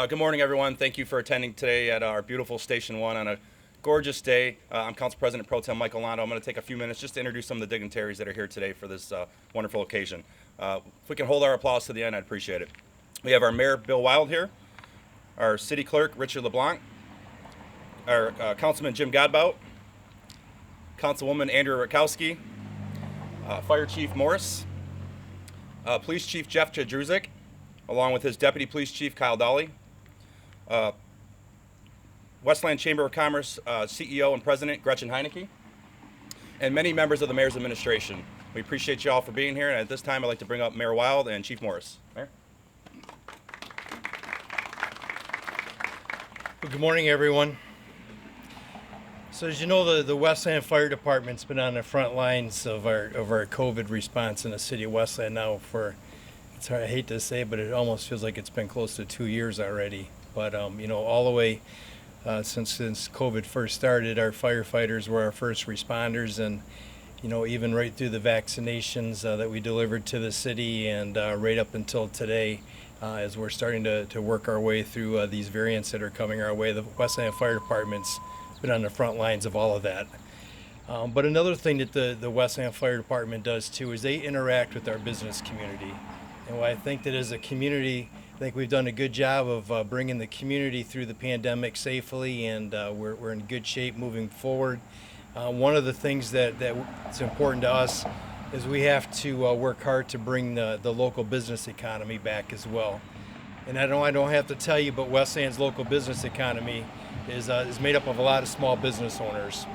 Good morning, everyone. Thank you for attending today at our beautiful Station 1 on a gorgeous day. I'm Council President Pro-TEM Michael LONDEAU. I'm going to take a few minutes just to introduce some of the dignitaries that are here today for this wonderful occasion. If we can hold our applause to the end, I'd appreciate it. We have our Mayor, Bill Wild, here, our City Clerk, Richard LeBlanc, our Councilman, Jim Godbout, Councilwoman, Andrea Rutkowski, Fire Chief Morris, Police Chief Jeff Jedrusik, along with his Deputy Police Chief Kyle Dawley, Westland Chamber of Commerce CEO and President Gretchen HEINICKE, and many members of the Mayor's administration. We appreciate you all for being here, and at this time I'd like to bring up Mayor Wild and Chief Morris. Mayor? Well, good morning, everyone. So as you know, the Westland Fire Department's been on the front lines of our COVID response in the city of Westland now for, I hate to say it, but it almost feels like it's been close to 2 years already. But all the way since COVID first started, our firefighters were our first responders, and even right through the vaccinations that we delivered to the city, and right up until today, as we're starting to work our way through these variants that are coming our way, the Westland Fire Department's been on the front lines of all of that. But another thing that the Westland Fire Department does too is they interact with our business community. And I think that as a community, I think we've done a good job of bringing the community through the pandemic safely, and we're in good shape moving forward. One of the things that's important to us is we have to work hard to bring the local business economy back as well. And I don't have to tell you, but Westland's local business economy is made up of a lot of small business owners.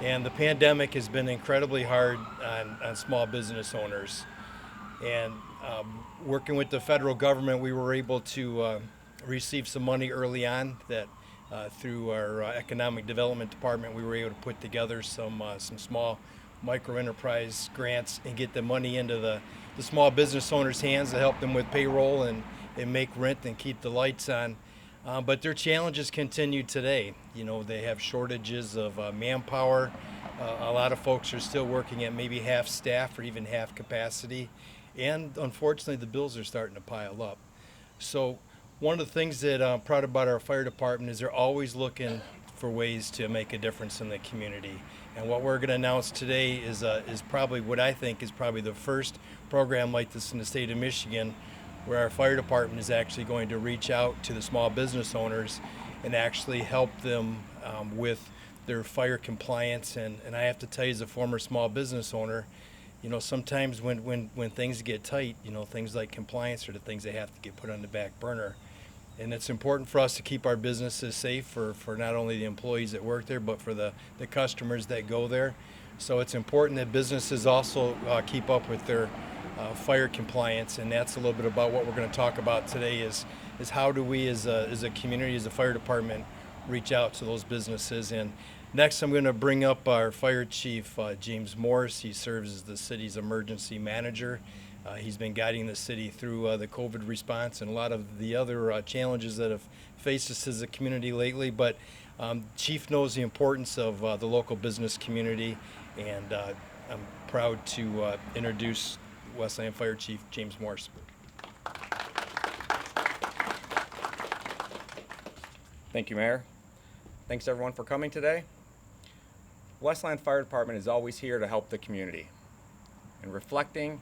And the pandemic has been incredibly hard on small business owners. And working with the federal government, we were able to receive some money early on that through our economic development department, we were able to put together some small micro enterprise grants and get the money into the small business owners' hands to help them with payroll and make rent and keep the lights on. But their challenges continue today. They have shortages of manpower. A lot of folks are still working at maybe half staff or even half capacity. And unfortunately, the bills are starting to pile up. So one of the things that I'm proud about our fire department is they're always looking for ways to make a difference in the community. And what we're going to announce today is probably what I think is probably the first program like this in the state of Michigan, where our fire department is actually going to reach out to the small business owners and actually help them with their fire compliance. And I have to tell you, as a former small business owner, sometimes when things get tight, things like compliance are the things that have to get put on the back burner. And it's important for us to keep our businesses safe for not only the employees that work there, but for the customers that go there. So it's important that businesses also keep up with their fire compliance, and that's a little bit about what we're going to talk about today is how do we as a community, as a fire department, reach out to those businesses. And next I'm going to bring up our fire chief, James Morris. He serves as the city's emergency manager. He's been guiding the city through the COVID response and a lot of the other challenges that have faced us as a community lately. But Chief knows the importance of the local business community, and I'm proud to introduce Westland Fire Chief James Morris. Thank you, Mayor. Thanks everyone for coming today. Westland Fire Department is always here to help the community. And reflecting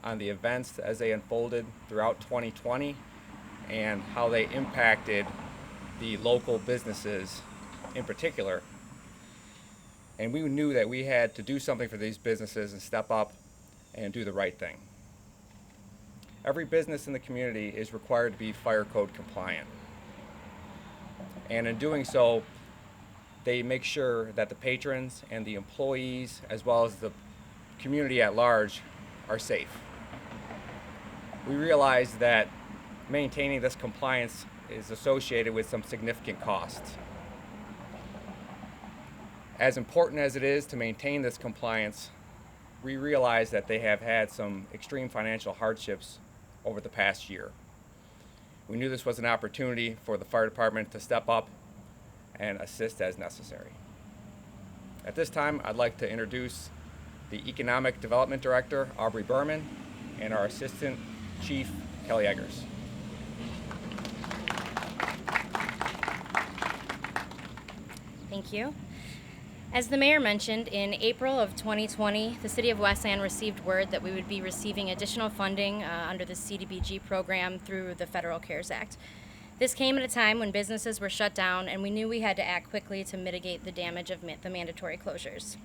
on the events as they unfolded throughout 2020 and how they impacted the local businesses in particular. And we knew that we had to do something for these businesses and step up and do the right thing. Every business in the community is required to be fire code compliant. And in doing so, they make sure that the patrons and the employees, as well as the community at large, are safe. We realize that maintaining this compliance is associated with some significant costs. As important as it is to maintain this compliance, we realize that they have had some extreme financial hardships over the past year. We knew this was an opportunity for the fire department to step up and assist as necessary. At this time, I'd like to introduce the Economic Development Director, AUBREY BERMAN, and our Assistant Chief, Kelly Eggers. Thank you. As the mayor mentioned, in April of 2020, the City of Westland received word that we would be receiving additional funding under the CDBG program through the Federal CARES Act. This came at a time when businesses were shut down and we knew we had to act quickly to mitigate the damage of the mandatory closures.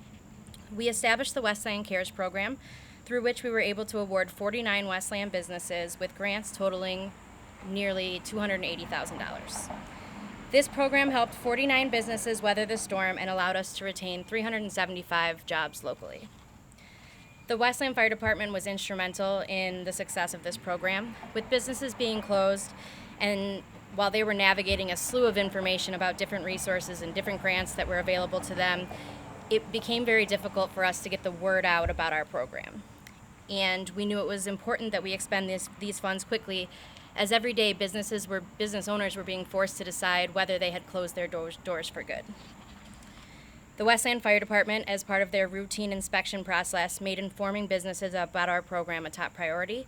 We established the Westland CARES program, through which we were able to award 49 Westland businesses with grants totaling nearly $280,000. This program helped 49 businesses weather the storm and allowed us to retain 375 jobs locally. The Westland Fire Department was instrumental in the success of this program, with businesses being closed and while they were navigating a slew of information about different resources and different grants that were available to them, it became very difficult for us to get the word out about our program. And we knew it was important that we expend these funds quickly, as every day business owners were being forced to decide whether they had closed their doors for good. The Westland Fire Department, as part of their routine inspection process, made informing businesses about our program a top priority.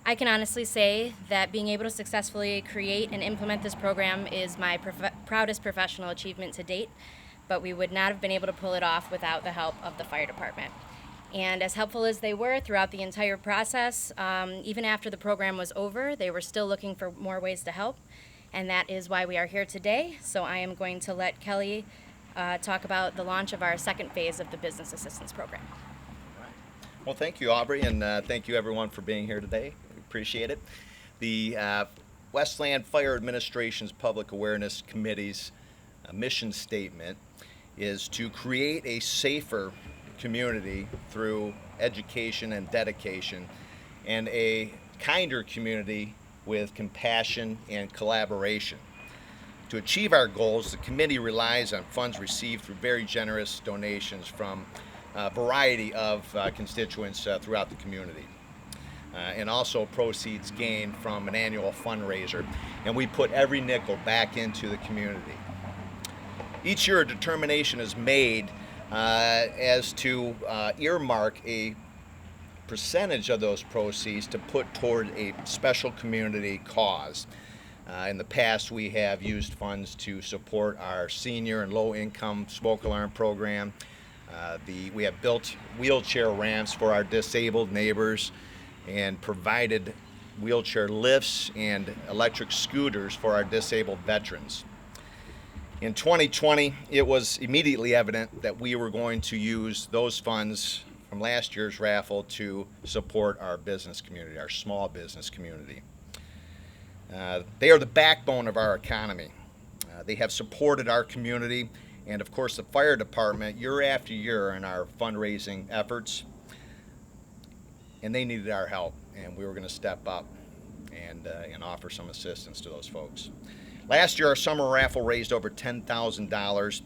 I can honestly say that being able to successfully create and implement this program is my proudest professional achievement to date, but we would not have been able to pull it off without the help of the fire department. And as helpful as they were throughout the entire process, even after the program was over, they were still looking for more ways to help. And that is why we are here today. So I am going to let Kelly talk about the launch of our second phase of the Business Assistance Program. Well, thank you, Aubrey, and thank you everyone for being here today. We appreciate it. The Westland Fire Administration's Public Awareness Committee's mission statement is to create a safer community through education and dedication, and a kinder community with compassion and collaboration. To achieve our goals, the committee relies on funds received through very generous donations from a variety of constituents throughout the community, and also proceeds gained from an annual fundraiser, and we put every nickel back into the community. Each year a determination is made as to earmark a percentage of those proceeds to put toward a special community cause. In the past, we have used funds to support our senior and low-income smoke alarm program. We have built wheelchair ramps for our disabled neighbors and provided wheelchair lifts and electric scooters for our disabled veterans. In 2020, it was immediately evident that we were going to use those funds from last year's raffle to support our business community, our small business community. They are the backbone of our economy. They have supported our community and, of course, the fire department year after year in our fundraising efforts. And they needed our help, and we were going to step up and offer some assistance to those folks. Last year, our summer raffle raised over $10,000.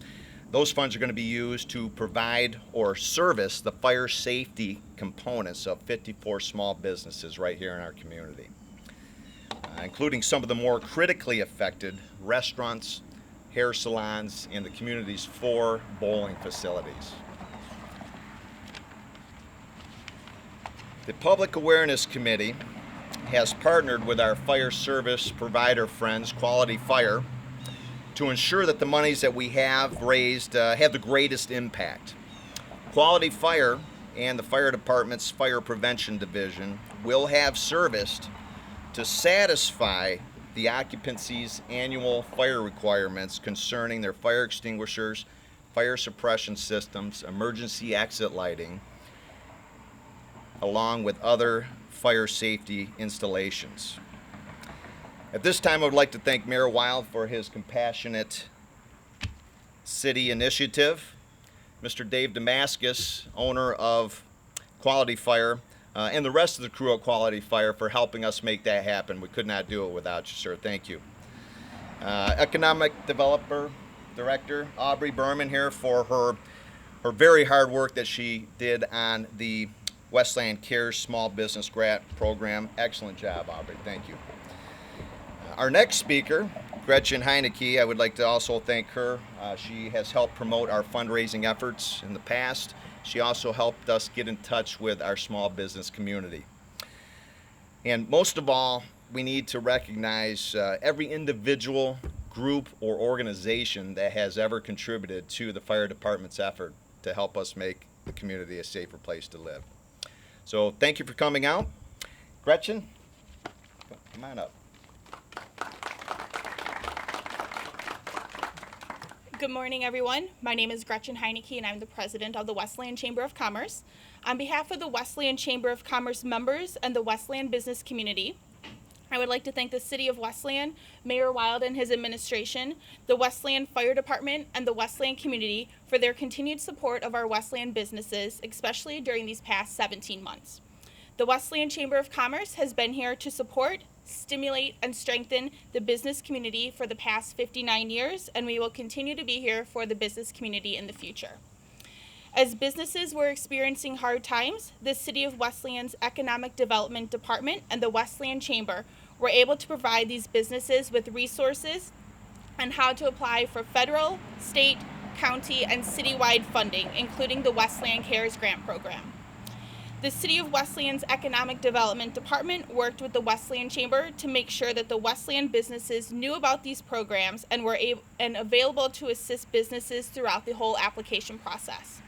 Those funds are going to be used to provide or service the fire safety components of 54 small businesses right here in our community, including some of the more critically affected restaurants, hair salons, and the community's 4 bowling facilities. The Public Awareness Committee has partnered with our fire service provider friends, Quality Fire, to ensure that the monies that we have raised have the greatest impact. Quality Fire and the fire department's fire prevention division will have serviced to satisfy the occupancy's annual fire requirements concerning their fire extinguishers, fire suppression systems, emergency exit lighting, along with other fire safety installations. At this time, I would like to thank Mayor Wild for his compassionate city initiative, Mr. Dave Damascus, owner of Quality Fire, and the rest of the crew at Quality Fire for helping us make that happen. We could not do it without you, sir. Thank you. Economic Developer Director AUBREY BERMAN here for her very hard work that she did on the Westland Cares Small Business Grant Program. Excellent job, Aubrey. Thank you. Our next speaker, Gretchen HEINICKE, I would like to also thank her. She has helped promote our fundraising efforts in the past. She also helped us get in touch with our small business community. And most of all, we need to recognize every individual group or organization that has ever contributed to the fire department's effort to help us make the community a safer place to live. So thank you for coming out. Gretchen, come on up. Good morning, everyone. My name is Gretchen HEINICKE, and I'm the president of the Westland Chamber of Commerce. On behalf of the Westland Chamber of Commerce members and the Westland business community, I would like to thank the City of Westland, Mayor Wild and his administration, the Westland Fire Department, and the Westland community for their continued support of our Westland businesses, especially during these past 17 months. The Westland Chamber of Commerce has been here to support, stimulate, and strengthen the business community for the past 59 years, and we will continue to be here for the business community in the future. As businesses were experiencing hard times, the City of Westland's Economic Development Department and the Westland Chamber were able to provide these businesses with resources on how to apply for federal, state, county, and citywide funding, including the Westland Cares Grant Program. The City of Westland's Economic Development Department worked with the Westland Chamber to make sure that the Westland businesses knew about these programs and were available to assist businesses throughout the whole application process.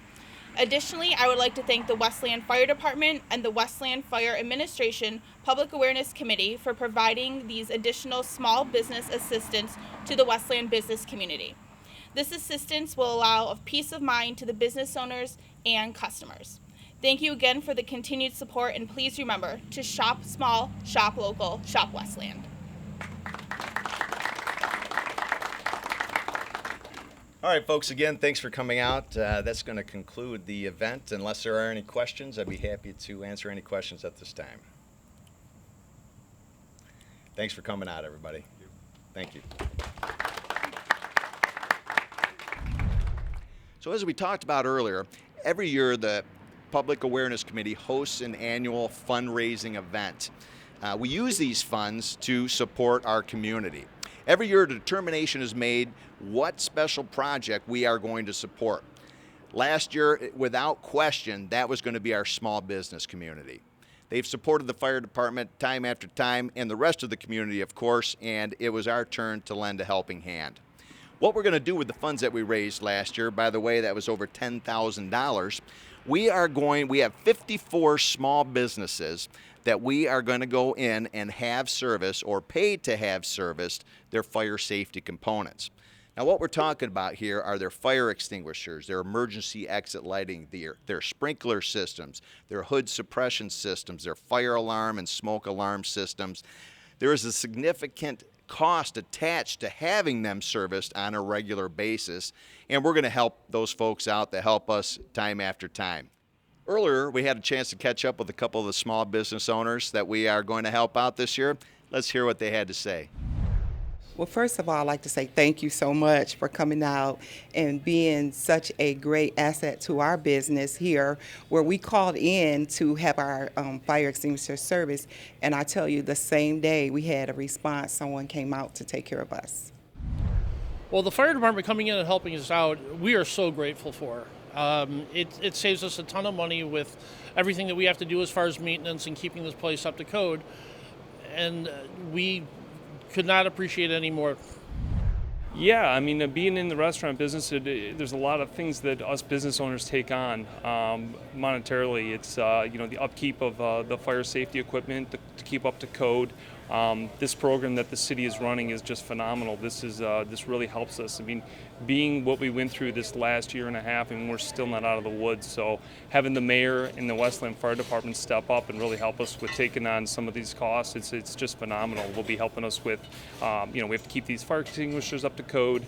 Additionally, I would like to thank the Westland Fire Department and the Westland Fire Administration Public Awareness Committee for providing these additional small business assistance to the Westland business community. This assistance will allow a peace of mind to the business owners and customers. Thank you again for the continued support, and please remember to shop small, shop local, shop Westland. All right, folks, again, thanks for coming out. That's going to conclude the event. Unless there are any questions, I'd be happy to answer any questions at this time. Thanks for coming out, everybody. Thank you. So as we talked about earlier, every year the Public Awareness Committee hosts an annual fundraising event. We use these funds to support our community. Every year a determination is made what special project we are going to support. Last year, without question, that was going to be our small business community. They've supported the fire department time after time, and the rest of the community, of course, and it was our turn to lend a helping hand. What we're going to do with the funds that we raised last year, by the way, that was over $10,000, we have 54 small businesses that we are going to go in and have service or paid to have serviced their fire safety components. Now what we're talking about here are their fire extinguishers, their emergency exit lighting, their sprinkler systems, their hood suppression systems, their fire alarm and smoke alarm systems. There is a significant cost attached to having them serviced on a regular basis, and we're going to help those folks out that help us time after time. Earlier, we had a chance to catch up with a couple of the small business owners that we are going to help out this year. Let's hear what they had to say. Well, first of all, I'd like to say thank you so much for coming out and being such a great asset to our business here, where we called in to have our fire extinguisher service, and I tell you, the same day we had a response, someone came out to take care of us. Well, the fire department coming in and helping us out, we are so grateful for. It saves us a ton of money with everything that we have to do as far as maintenance and keeping this place up to code, and we could not appreciate it any more. Yeah, I mean, being in the restaurant business, there's a lot of things that us business owners take on monetarily. It's the upkeep of the fire safety equipment to keep up to code. This program that the city is running is just phenomenal. This really helps us. I mean, being what we went through this last year and a half, and we're still not out of the woods. So having the mayor and the Westland Fire Department step up and really help us with taking on some of these costs, it's just phenomenal. They'll be helping us with, we have to keep these fire extinguishers up to code,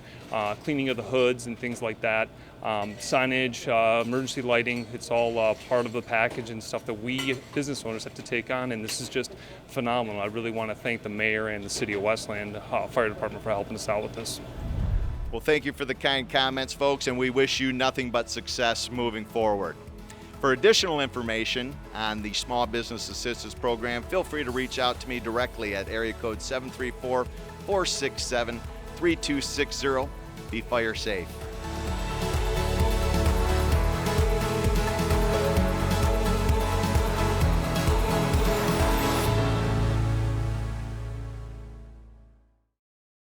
cleaning of the hoods and things like that. Signage, emergency lighting, it's all part of the package and stuff that we business owners have to take on, and this is just phenomenal. I really want to thank the mayor and the city of Westland Fire Department for helping us out with this. Well, thank you for the kind comments, folks, and we wish you nothing but success moving forward. For additional information on the Small Business Assistance Program, feel free to reach out to me directly at area code 734-467-3260. Be fire safe.